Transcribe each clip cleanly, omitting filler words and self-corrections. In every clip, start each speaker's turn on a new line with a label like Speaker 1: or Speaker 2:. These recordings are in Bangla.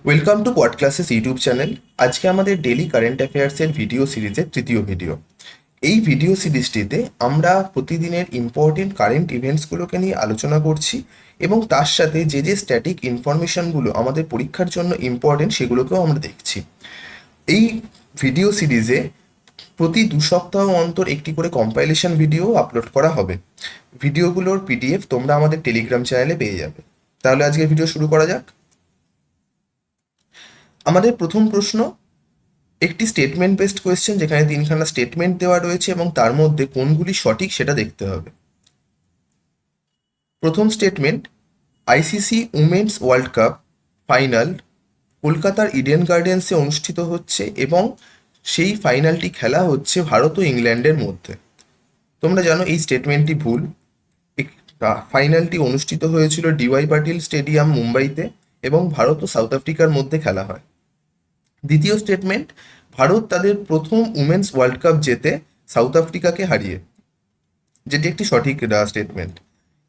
Speaker 1: Welcome to quad classes YouTube channel. আজকে আমাদের ডেলি কারেন্ট অ্যাফেয়ার্সের ভিডিও সিরিজের তৃতীয় ভিডিও। এই ভিডিও সিরিজটিতে আমরা প্রতিদিনের ইম্পর্টেন্ট কারেন্ট ইভেন্টসগুলোকে নিয়ে আলোচনা করছি এবং তার সাথে যে যে স্ট্যাটিক ইনফরমেশনগুলো আমাদের পরীক্ষার জন্য ইম্পর্টেন্ট সেগুলোকেও আমরা দেখছি। এই ভিডিও সিরিজে প্রতি 2 সপ্তাহ অন্তর একটি করে কম্পাইলেশন ভিডিও আপলোড করা হবে। ভিডিওগুলোর পিডিএফ তোমরা আমাদের টেলিগ্রাম চ্যানেলে পেয়ে যাবে। তাহলে আজকের ভিডিও শুরু করা যাক। আমাদের প্রথম প্রশ্ন একটি স্টেটমেন্ট বেসড কোয়েশ্চেন, যেখানে তিনখানা স্টেটমেন্ট দেওয়া রয়েছে এবং তার মধ্যে কোনগুলি সঠিক সেটা দেখতে হবে। প্রথম statement, ICC women's world cup final কলকাতার ইডেন গার্ডেন্সে অনুষ্ঠিত হচ্ছে এবং সেই ফাইনালটি খেলা হচ্ছে ভারত ও ইংল্যান্ডের মধ্যে। তোমরা জানো এই স্টেটমেন্টটি ভুল। ফাইনালটি অনুষ্ঠিত হয়েছিল ডিওয়াই পাটিল স্টেডিয়াম মুম্বাইতে এবং ভারত ও সাউথ আফ্রিকার মধ্যে খেলা হয়। দ্বিতীয় স্টেটমেন্ট, ভারত তাদের প্রথম উমেন্স ওয়ার্ল্ড কাপ জেতে সাউথ আফ্রিকাকে হারিয়ে, যেটি একটি সঠিক স্টেটমেন্ট।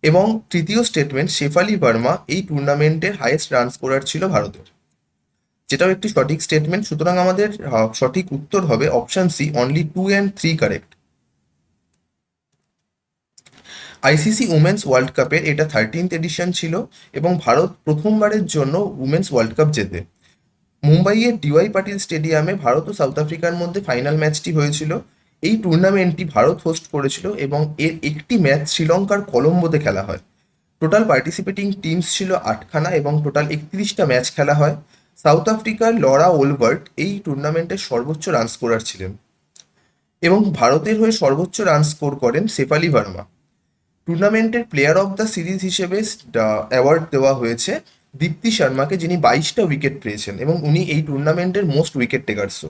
Speaker 1: এবং তৃতীয় স্টেটমেন্ট, শেফালি ভার্মা এই টুর্নামেন্টের হাইয়েস্ট রান স্কোরার ছিল ভারতের, যেটাও একটি সঠিক স্টেটমেন্ট। সুতরাং আমাদের সঠিক উত্তর হবে option C, only 2 and 3 correct. ICC women's world কাপের এটা 13th এডিশন ছিল এবং ভারত প্রথমবারের জন্য উমেন্স ওয়ার্ল্ড কাপ জেতে। মুম্বাইয়ের ডিওয়াই পাটিল স্টেডিয়ামে ভারত ও সাউথ আফ্রিকার মধ্যে ফাইনাল ম্যাচটি হয়েছিল। এই টুর্নামেন্টটি ভারত হোস্ট করেছিল এবং এর একটি ম্যাচ শ্রীলঙ্কার কলম্বোতে খেলা হয়। টোটাল পার্টিসিপেটিং টিমস ছিল 8খানা এবং টোটাল 31টা ম্যাচ খেলা হয়। সাউথ আফ্রিকার লরা ওলবার্ট এই টুর্নামেন্টের সর্বোচ্চ রান স্কোরার ছিলেন এবং ভারতের হয়ে সর্বোচ্চ রান স্কোর করেন শেফালি ভার্মা। টুর্নামেন্টের প্লেয়ার অফ দ্য সিরিজ হিসেবে অ্যাওয়ার্ড দেওয়া হয়েছে দীপ্তি শর্মাকে, যিনি 22টা উইকেট পেয়েছেন এবং উনি এই টুর্নামেন্টের মোস্ট উইকেট টেকারসও।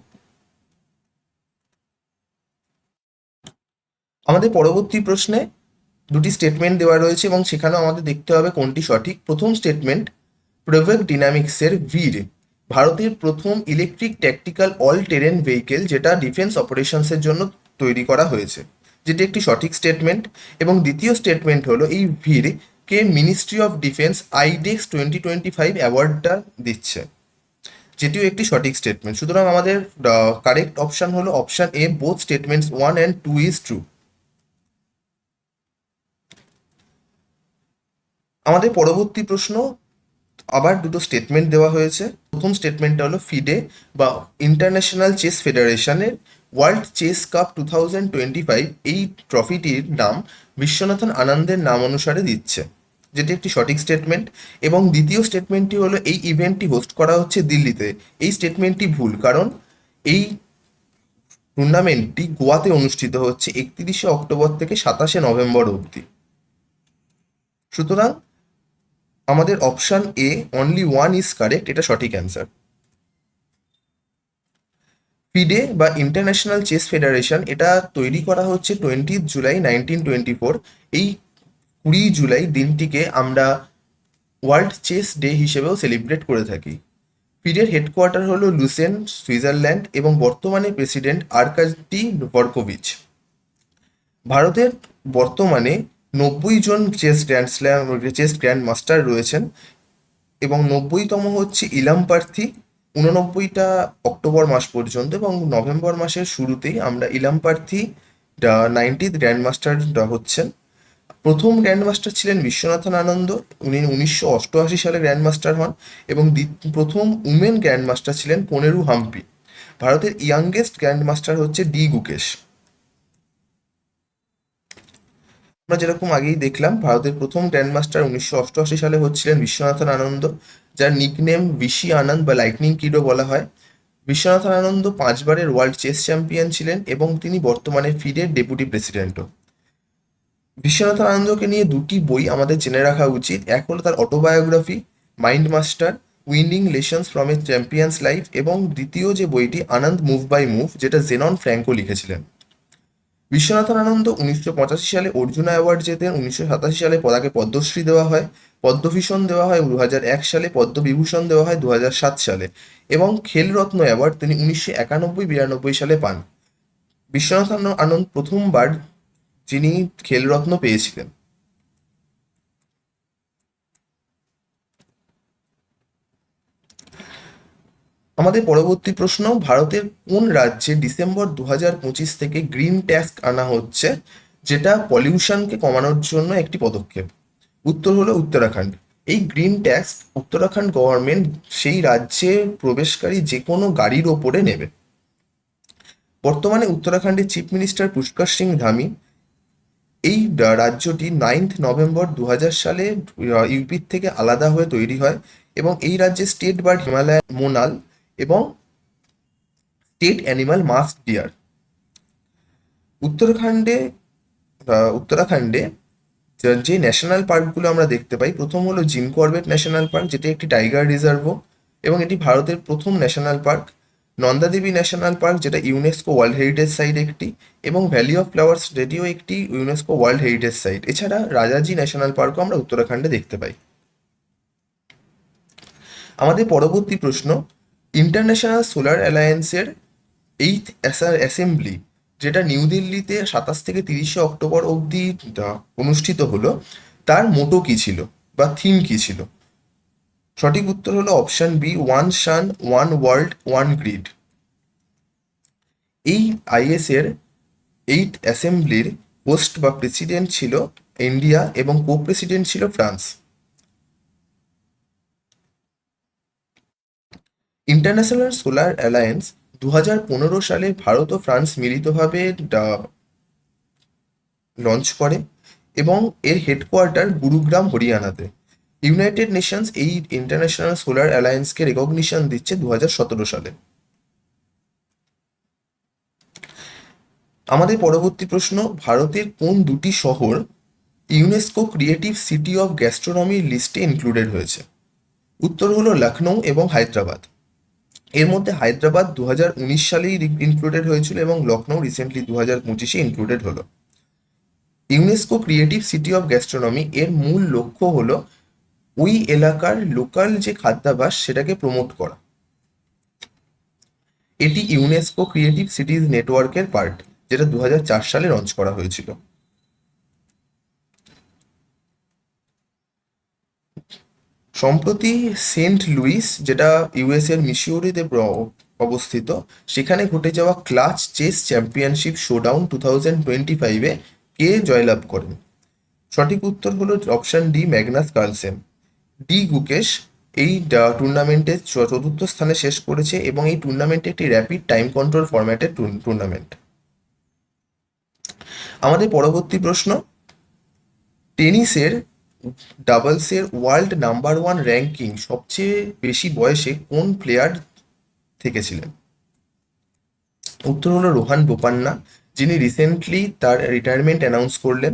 Speaker 1: আমাদের পরবর্তী প্রশ্নে দুটি স্টেটমেন্ট দেওয়া রয়েছে এবং সেখানেও আমাদের দেখতে হবে কোনটি সঠিক। প্রথম স্টেটমেন্ট, প্রোভেক ডিনামিক্সের ভির ভারতের প্রথম electric tactical all terrain vehicle, যেটা ডিফেন্স অপারেশনসের জন্য তৈরি করা হয়েছে, যেটি একটি সঠিক স্টেটমেন্ট। এবং দ্বিতীয় স্টেটমেন্ট হলো এই ভির কে মিনিস্ট্রি অফ ডিফেন্স আইডেক্স 2025 অ্যাওয়ার্ডটা দিচ্ছে, যেটিও একটি সঠিক স্টেটমেন্ট। সুতরাং আমাদের কারেক্ট অপশন হলো option A, both statements 1 and 2 is true. আমাদের পরবর্তী প্রশ্ন, আবার দুটো স্টেটমেন্ট দেওয়া হয়েছে। প্রথম স্টেটমেন্টটা হলো ফিডে বা ইন্টারন্যাশনাল চেস ফেডারেশনের ওয়ার্ল্ড চেস কাপ 2025 এই ট্রফিটির নাম বিশ্বনাথন আনন্দের নাম অনুসারে দিচ্ছে, যেটি একটি সঠিক স্টেটমেন্ট। এবং দ্বিতীয় স্টেটমেন্টটি হলো এই ইভেন্টটি হোস্ট করা হচ্ছে দিল্লিতে। এই স্টেটমেন্টটি ভুল, কারণ এই টুর্নামেন্টটি গোয়াতে অনুষ্ঠিত হচ্ছে 31শে অক্টোবর থেকে 27শে নভেম্বর অবধি। সুতরাং আমাদের option A, only 1 is correct, এটা সঠিক অ্যান্সার। ফিডে বা ইন্টারন্যাশনাল চেস ফেডারেশন এটা তৈরি করা হচ্ছে 20 জুলাই 1924। এই 20 জুলাই দিনটিকে আমরা ওয়ার্ল্ড চেস ডে হিসেবেও সেলিব্রেট করে থাকি। ফিডের হেডকোয়ার্টার হলো লুসেন, সুইজারল্যান্ড এবং বর্তমানে প্রেসিডেন্ট আর্কাডি ডভরকোভিচ। ভারতের বর্তমানে 90 জন চেস গ্র্যান্ড মাস্টার রয়েছেন এবং 90তম হচ্ছে ইলাম পার্থি। 89টা অক্টোবর মাস পর্যন্ত এবং নভেম্বর মাসের শুরুতেই আমরা ইলাম পার্থি 90th গ্র্যান্ড মাস্টার হচ্ছেন। প্রথম গ্র্যান্ড মাস্টার ছিলেন বিশ্বনাথন আনন্দ, উনি 1988 সালে গ্র্যান্ড মাস্টার হন। এবং প্রথম উমেন গ্র্যান্ড মাস্টার ছিলেন কোনেরু হাম্পি। ভারতের ইয়াংগেস্ট গ্র্যান্ড মাস্টার হচ্ছে ডি গুকেশ। আমরা যেরকম আগেই দেখলাম, ভারতের প্রথম গ্র্যান্ড মাস্টার 1988 সালে হচ্ছিলেন বিশ্বনাথন আনন্দ, যার নিকনেম বিশি আনন্দ বা লাইটনিং কিডও বলা হয়। Viswanathan Anand 5বারের world chess champion ছিলেন এবং তিনি বর্তমানে ফিডের ডেপুটি প্রেসিডেন্টও। বিশ্বনাথন আনন্দকে নিয়ে দুটি বই আমাদের জেনে রাখা উচিত। এক হলো তার autobiography mind master, winning lessons from a champions life, এবং দ্বিতীয় যে বইটি আনন্দ মুভ বাই মুভ, যেটা জেনন ফ্র্যাঙ্কো লিখেছিলেন। বিশ্বনাথন আনন্দ 1985 সালে অর্জুনা অ্যাওয়ার্ড জেতেন। 1987 সালে তাকে পদ্মশ্রী দেওয়া হয়, পদ্মভূষণ দেওয়া হয় 2001 সালে, পদ্মবিভূষণ দেওয়া হয় 2007 সালে এবং খেলরত্ন অ্যাওয়ার্ড তিনি 1991-92 সালে পান। বিশ্বনাথন আনন্দ প্রথমবার যিনি খেলরত্ন পেয়েছিলেন। আমাদের পরবর্তী প্রশ্ন, ভারতের কোন রাজ্যে ডিসেম্বর 2025 থেকে গ্রিন ট্যাক্স আনা হচ্ছে, যেটা পলিউশনকে কমানোর জন্য একটি পদক্ষেপ? উত্তর হলো উত্তরাখণ্ড। এই গ্রিন ট্যাক্স উত্তরাখণ্ড গভর্নমেন্ট সেই রাজ্যে প্রবেশকারী যে কোনো গাড়ির ওপরে নেবে। বর্তমানে উত্তরাখণ্ডের চিফ মিনিস্টার পুষ্কর সিং ধামি। এই রাজ্যটি 9 নভেম্বর 2000 সালে ইউপির থেকে আলাদা হয়ে তৈরি হয়, এবং এই রাজ্যের স্টেট বার্ড হিমালয়ান মোনাল এবং স্টেট অ্যানিমাল মাস্ক ডিয়ার। উত্তরাখণ্ডে উত্তরাখণ্ডে যে ন্যাশনাল পার্কগুলো আমরা দেখতে পাই, প্রথম হলো জিম করবেট ন্যাশনাল পার্ক, যেটা একটি টাইগার রিজার্ভও এবং এটি ভারতের প্রথম national park. Nanda Devi national park, যেটা ইউনেস্কো ওয়ার্ল্ড হেরিটেজ সাইট একটি, এবং ভ্যালি অফ ফ্লাওয়ার্স যেটিও একটি ইউনেস্কো ওয়ার্ল্ড হেরিটেজ সাইট। এছাড়া রাজাজি ন্যাশনাল পার্কও আমরা উত্তরাখণ্ডে দেখতে পাই। আমাদের পরবর্তী প্রশ্ন, ইন্টারন্যাশনাল সোলার অ্যালায়েন্সের এইথ অ্যাসেম্বলি, যেটা নিউ দিল্লিতে 27 থেকে 30 অক্টোবর অবধি অনুষ্ঠিত হলো, তার মোটো কি ছিল বা থিম কি ছিল? সঠিক উত্তর হলো option B, one sun one world one grid. এই আইএস এর এইথ অ্যাসেম্বলির হোস্ট বা প্রেসিডেন্ট ছিল ইন্ডিয়া এবং কো প্রেসিডেন্ট ছিল ফ্রান্স। ইন্টারন্যাশনাল সোলার অ্যালায়েন্স 2015 সালে ভারত ও ফ্রান্স মিলিতভাবে লঞ্চ করে এবং এর হেডকোয়ার্টার গুরুগ্রাম হরিয়ানাতে। ইউনাইটেড নেশনস এই ইন্টারন্যাশনাল সোলার অ্যালায়েন্সকে রেকগনিশন দিচ্ছে 2017 সালে। আমাদের পরবর্তী প্রশ্ন, ভারতের কোন দুটি শহর ইউনেস্কো ক্রিয়েটিভ সিটি অফ গ্যাস্ট্রোনমির লিস্টে ইনক্লুডেড হয়েছে? উত্তর হলো লখনৌ এবং হায়দ্রাবাদ। এর মধ্যে হায়দ্রাবাদ 2019 সালেই ইনক্লুডেড হয়েছিল এবং লখনৌ রিসেন্টলি 2025-এ ইনক্লুডেড হলো। UNESCO creative city of gastronomy এর মূল লক্ষ্য হলো ওই এলাকার লোকাল যে খাদ্যাভ্যাস সেটাকে প্রমোট করা। এটি ইউনেস্কো ক্রিয়েটিভ সিটিজ নেটওয়ার্কের পার্ট, যেটা 2004 সালে লঞ্চ করা হয়েছিল। সম্প্রতি সেন্ট লুইস, যেটা ইউএস এর মিসৌরিতে অবস্থিত, সেখানে ঘটে যাওয়া ক্লাচ চেস চ্যাম্পিয়নশিপ শোডাউন 2025-এ কে জয়লাভ করেন? সঠিক উত্তর হলো option D, Magnus Carlsen. D Gukesh এই টুর্নামেন্টে চতুর্থ স্থানে শেষ করেছে এবং এই টুর্নামেন্টে একটি র্যাপিড টাইম কন্ট্রোল ফরম্যাটের টুর্নামেন্ট। আমাদের পরবর্তী প্রশ্ন, টেনিসের ডাবলসের ওয়ার্ল্ড নাম্বার ওয়ান র্যাঙ্কিং সবচেয়ে বেশি বয়সে কোন প্লেয়ার থেকেছিলেন? উত্তর হলো রোহান বোপান্না, যিনি রিসেন্টলি তার রিটায়ারমেন্ট অ্যানাউন্স করলেন।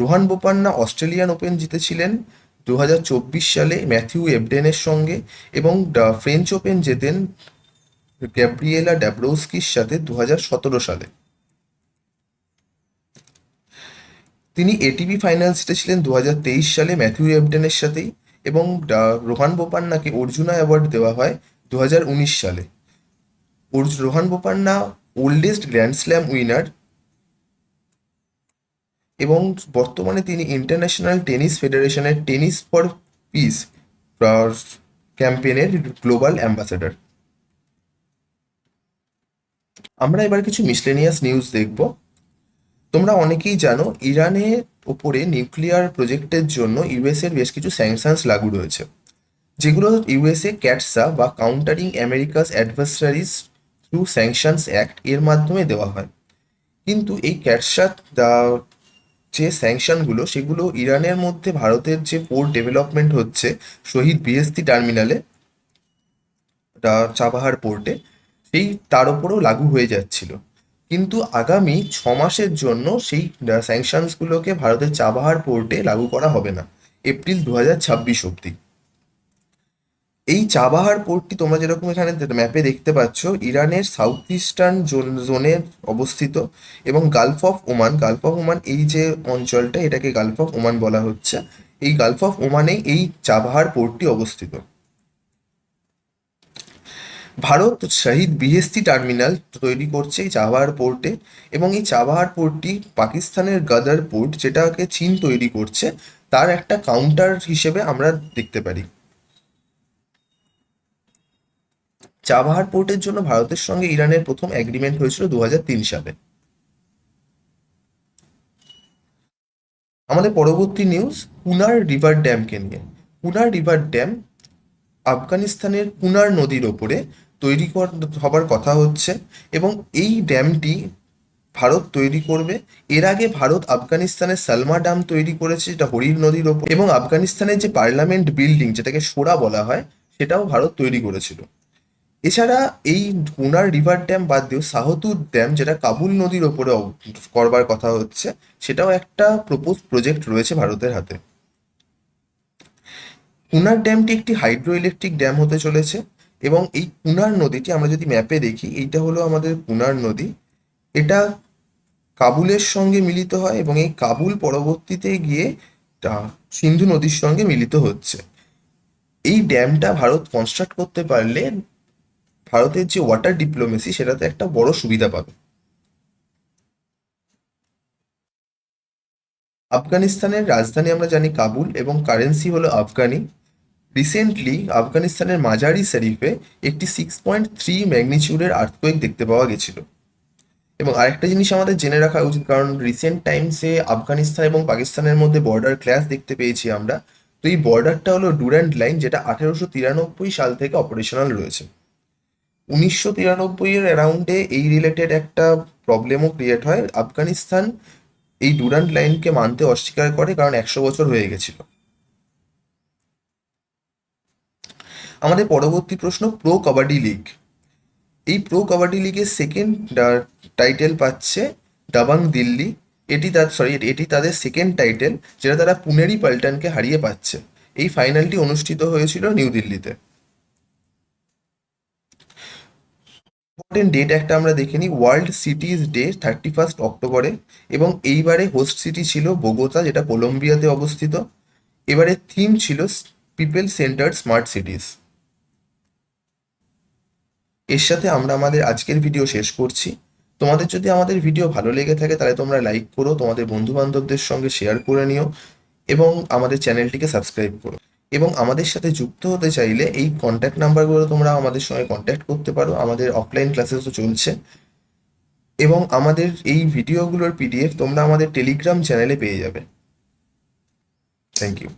Speaker 1: রোহান বোপান্না অস্ট্রেলিয়ান ওপেন জিতেছিলেন 2024 সালে ম্যাথিউ এবডেনের সঙ্গে, এবং ফ্রেঞ্চ ওপেন জেতেন গ্যাব্রিয়েলা ড্যাব্রোস্কির সাথে 2017 সালে। তিনি এটিপি ফাইনাল জিতেছিলেন 2023 সালে ম্যাথিউ এবডেনের সাথেই, এবং রোহান বোপান্নাকে অর্জুনা অ্যাওয়ার্ড দেওয়া হয় 2019 সালে। Rohan Bopanna oldest grand slam winner এবং বর্তমানে তিনি ইন্টারন্যাশনাল টেনিস ফেডারেশনের টেনিস ফর পিস ক্যাম্পেইনের গ্লোবাল অ্যাম্বাসেডর। আমরা এবার কিছু মিসলেনিয়াস নিউজ দেখব। তোমরা অনেকেই জানো ইরানের ওপরে নিউক্লিয়ার প্রজেক্টের জন্য ইউএস এর বেশ কিছু স্যাংশনস লাগু রয়েছে, যেগুলো ইউএসএ ক্যাটসা বা countering America's adversaries through sanctions act এর মাধ্যমে দেওয়া হয়। কিন্তু এই ক্যাটসা যে স্যাংশনগুলো, সেগুলো ইরানের মধ্যে ভারতের যে পোর্ট ডেভেলপমেন্ট হচ্ছে শহীদ বিএসটি টার্মিনালে, চাবাহার পোর্টে, সেই তার উপরেও লাগু হয়ে যাচ্ছিল। কিন্তু আগামী 6 মাসের জন্য সেই স্যাংশনসগুলোকে ভারতের চাবাহার পোর্টে লাগু করা হবে না, এপ্রিল 2026 অবধি। এই চাবাহার পোর্টটি তোমরা যেরকম এখানে ম্যাপে দেখতে পাচ্ছ, ইরানের সাউথ ইস্টার্ন জোনে অবস্থিত, এবং গালফ অফ ওমান এই যে অঞ্চলটা, এটাকে গালফ অফ ওমান বলা হচ্ছে। এই গালফ অফ ওমানেই এই চাবাহার পোর্টটি অবস্থিত। ভারত শহীদ বিএসটি টার্মিনাল তৈরি করছে এই চাবাহার পোর্টে, এবং এই চাবাহার পোর্টটি পাকিস্তানের গাদার পোর্ট, যেটাকে চীন তৈরি করছে, তার একটা কাউন্টার হিসেবে আমরা দেখতে পারি। চাবাহার পোর্টের জন্য ভারতের সঙ্গে ইরানের প্রথম এগ্রিমেন্ট হয়েছিল 2003 সালে। আমাদের পরবর্তী নিউজ কুনার রিভার ড্যামকে নিয়ে। কুনার রিভার ড্যাম আফগানিস্তানের কুনার নদীর ওপরে তৈরি হবার কথা হচ্ছে, এবং এই ড্যামটি ভারত তৈরি করবে। এর আগে ভারত আফগানিস্তানের সালমা ড্যাম তৈরি করেছে, যেটা হরির নদীর ওপর, এবং আফগানিস্তানের যে পার্লামেন্ট বিল্ডিং, যেটাকে সোরা বলা হয়, সেটাও ভারত তৈরি করেছিল। এছাড়া এই কুনার রিভার ড্যাম বাদ দিয়েও শাহতুর ড্যাম, যেটা কাবুল নদীর ওপরে করবার কথা হচ্ছে, সেটাও একটা প্রপোজ প্রজেক্ট রয়েছে ভারতের হাতে। কুনার ড্যামটি একটি হাইড্রো ইলেকট্রিক ড্যাম হতে চলেছে, এবং এই কুনার নদীটি আমরা যদি ম্যাপে দেখি, এইটা হলো আমাদের কুনার নদী। এটা কাবুলের সঙ্গে মিলিত হয়, এবং এই কাবুল পরবর্তীতে গিয়ে সিন্ধু নদীর সঙ্গে মিলিত হচ্ছে। এই ড্যামটা ভারত কনস্ট্রাক্ট করতে পারলে ভারতের যে ওয়াটার ডিপ্লোমেসি, সেটাতে একটা বড় সুবিধা পাবে। আফগানিস্তানের রাজধানী আমরা জানি কাবুল, এবং কারেন্সি হলো আফগানি। রিসেন্টলি আফগানিস্তানের মাজারি শরীফে একটি 6.3 ম্যাগনিচিউডের আর্থকোয়েক দেখতে পাওয়া গেছিল। এবং আরেকটা জিনিস আমাদের জেনে রাখা উচিত, কারণ রিসেন্ট টাইমসে আফগানিস্তান এবং পাকিস্তানের মধ্যে বর্ডার ক্ল্যাশ দেখতে পেয়েছি আমরা। তো এই বর্ডারটা হলো ডুরান্ড লাইন, যেটা 1893 সাল থেকে অপারেশনাল রয়েছে। 1993 এর অ্যারাউন্ডে এই রিলেটেড একটা প্রবলেমও ক্রিয়েট হয়। আফগানিস্তান এই ডুরান্ড লাইনকে মানতে অস্বীকার করে, কারণ 100 বছর হয়ে গেছিল। আমাদের পরবর্তী প্রশ্ন প্রো কাবাডি লিগ। এই প্রো কাবাডি লিগের সেকেন্ড টাইটেল পাচ্ছে দাবাং দিল্লি। এটি তাদের সেকেন্ড টাইটেল, যেটা তারা পুনেরি পাল্টনকে হারিয়ে পাচ্ছে। এই ফাইনালটি অনুষ্ঠিত হয়েছিল নিউ দিল্লিতে। ইম্পর্টেন্ট ডেট একটা আমরা দেখে নিই, ওয়ার্ল্ড সিটিজ ডে 31 অক্টোবরে, এবং এইবারে হোস্ট সিটি ছিল বোগোতা, যেটা কলম্বিয়াতে অবস্থিত। এবারে থিম ছিল পিপল সেন্টার্ড স্মার্ট সিটিজ। এর সাথে আমরা আমাদের আজকের ভিডিও শেষ করছি। তোমাদের যদি আমাদের ভিডিও ভালো লেগে থাকে, তাহলে তোমরা লাইক করো, তোমাদের বন্ধু বান্ধবদের সঙ্গে শেয়ার করে নিও, এবং আমাদের চ্যানেলটিকে সাবস্ক্রাইব করো। এবং আমাদের সাথে যুক্ত হতে চাইলে এই কন্ট্যাক্ট নাম্বারগুলো তোমরা আমাদের সঙ্গে কন্ট্যাক্ট করতে পারো। আমাদের অফলাইন ক্লাসেসও চলছে, এবং আমাদের এই ভিডিওগুলোর পিডিএফ তোমরা আমাদের টেলিগ্রাম চ্যানেলে পেয়ে যাবে। Thank you.